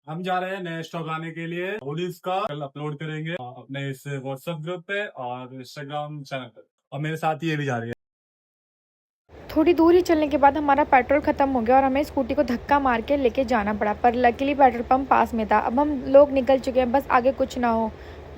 हम जा रहे हैं नए स्टॉक लाने के लिए। हुडीज का कल अपलोड करेंगे अपने इस व्हाट्सएप ग्रुप पे और इंस्टाग्राम चैनल पे। और मेरे साथ ये भी जा रही है। थोड़ी दूर ही चलने के बाद हमारा पेट्रोल ख़त्म हो गया और हमें स्कूटी को धक्का मार के लेके जाना पड़ा, पर लकीली पेट्रोल पंप पास में था। अब हम लोग निकल चुके हैं, बस आगे कुछ ना हो।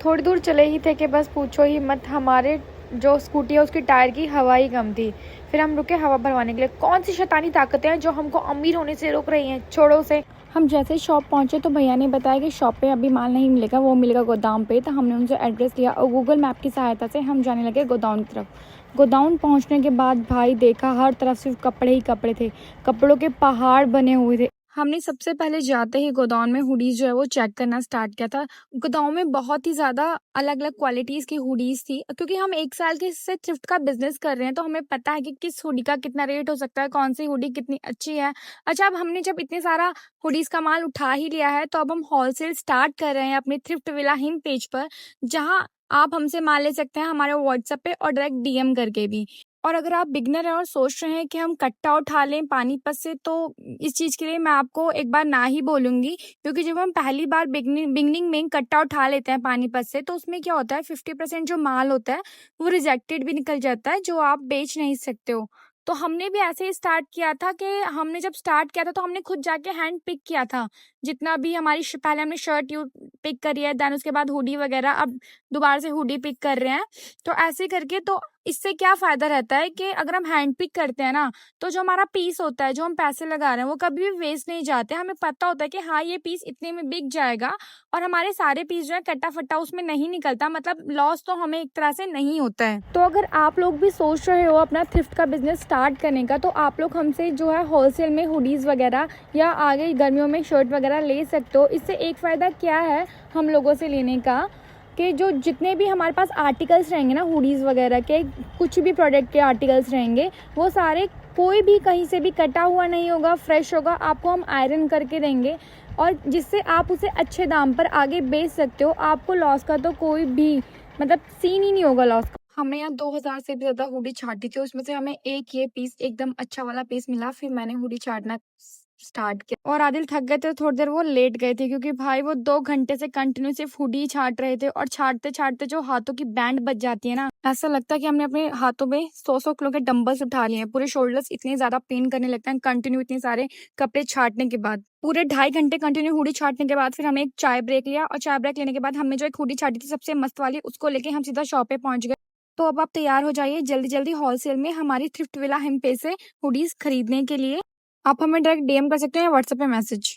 थोड़ी दूर चले ही थे कि बस पूछो ही मत, हमारे जो स्कूटी है उसकी टायर की हवा ही कम थी। फिर हम रुके हवा भरवाने के लिए। कौन सी शैतानी ताकतें हैं जो हमको अमीर होने से रोक रही हैं, छोड़ो से। हम जैसे ही शॉप पहुंचे तो भैया ने बताया कि शॉप पे अभी माल नहीं मिलेगा, वो मिलेगा गोदाम पे। तो हमने उनसे एड्रेस लिया और गूगल मैप की सहायता से हम जाने लगे गोदाम की तरफ। गोदाम पहुंचने के बाद भाई देखा, हर तरफ सिर्फ कपड़े ही कपड़े थे, कपड़ों के पहाड़ बने हुए थे। हमने सबसे पहले जाते ही गोदाम में हुडीज जो है वो चेक करना स्टार्ट किया था। गोदाम में बहुत ही ज़्यादा अलग अलग क्वालिटीज़ की हुडीज थी, क्योंकि हम 1 साल के से थ्रिफ्ट का बिजनेस कर रहे हैं तो हमें पता है कि किस हुडी का कितना रेट हो सकता है, कौन सी हुडी कितनी अच्छी है। अच्छा, अब हमने जब इतने सारा हुडीज का माल उठा ही लिया है तो अब हम होलसेल स्टार्ट कर रहे हैं अपने थ्रिफ्ट विला हिंद पेज पर, जहाँ आप हमसे माल ले सकते हैं हमारे व्हाट्सएप पे और डायरेक्ट डीएम करके भी। और अगर आप बिगनर हैं और सोच रहे हैं कि हम कट्टा उठा लें पानीपत से, तो इस चीज़ के लिए मैं आपको एक बार ना ही बोलूँगी, क्योंकि जब हम पहली बार बिगनिंग में कट्टा उठा लेते हैं पानीपत से तो उसमें क्या होता है, 50% जो माल होता है वो रिजेक्टेड भी निकल जाता है, जो आप बेच नहीं सकते हो। तो हमने भी ऐसे ही स्टार्ट किया था कि हमने जब स्टार्ट किया था तो हमने खुद जाके हैंड पिक किया था। जितना भी हमारी पहले हमने शर्ट यू पिक करी है, देन उसके बाद हुडी वगैरह, अब दोबारा से हुडी पिक कर रहे हैं। तो ऐसे करके, तो इससे क्या फ़ायदा रहता है कि अगर हम हैंड पिक करते हैं ना, तो जो हमारा पीस होता है, जो हम पैसे लगा रहे हैं, वो कभी भी वेस्ट नहीं जाते। हमें पता होता है कि हाँ, ये पीस इतने में बिक जाएगा और हमारे सारे पीस जो है कट्टा-फट्टा उसमें नहीं निकलता, मतलब लॉस तो हमें एक तरह से नहीं होता है। तो अगर आप लोग भी सोच रहे हो अपना थ्रिफ्ट का बिज़नेस स्टार्ट करने का, तो आप लोग हमसे जो है होलसेल में हुडीज़ वगैरह या आगे गर्मियों में शर्ट वगैरह ले सकते हो। इससे एक फ़ायदा क्या है हम लोगों से लेने का, कि जो जितने भी हमारे पास आर्टिकल्स रहेंगे ना, हुडीज़ वगैरह के, कुछ भी प्रोडक्ट के आर्टिकल्स रहेंगे, वो सारे कोई भी कहीं से भी कटा हुआ नहीं होगा, फ्रेश होगा। आपको हम आयरन करके देंगे और जिससे आप उसे अच्छे दाम पर आगे बेच सकते हो। आपको लॉस का तो कोई भी मतलब सीन ही नहीं होगा लॉस का। हमने यहाँ 2000 से भी ज़्यादा हुडी छाटी थी, उसमें से हमें एक ये पीस एकदम अच्छा वाला पीस मिला। फिर मैंने हुडी छाटना स्टार्ट किया और आदिल थक गए थे, थोड़ी देर वो लेट गए थे, क्योंकि भाई वो 2 घंटे से कंटिन्यू सिर्फ हुडी ही छाट रहे थे। और छाटते छाटते जो हाथों की बैंड बच जाती है ना, ऐसा लगता है कि हमने अपने हाथों में 100-100 किलो के डंबल्स उठा लिए हैं। पूरे शोल्डर्स इतने ज्यादा पेन करने लगते हैं कंटिन्यू इतने सारे कपड़े छाटने के बाद। पूरे 2.5 घंटे कंटिन्यू हुडी छाटने के बाद फिर हमने एक चाय ब्रेक लिया, और चाय ब्रेक लेने के बाद हमने जो एक हुडी छाटी थी सबसे मस्त वाली, उसको लेके हम सीधा शॉप पे पहुंच गए। तो अब आप तैयार हो जाइए जल्दी जल्दी होलसेल में हमारी थ्रिफ्ट विला हिम पे से हुडीज खरीदने के लिए। आप हमें डायरेक्ट डीएम कर सकते हैं या व्हाट्सएप पे मैसेज।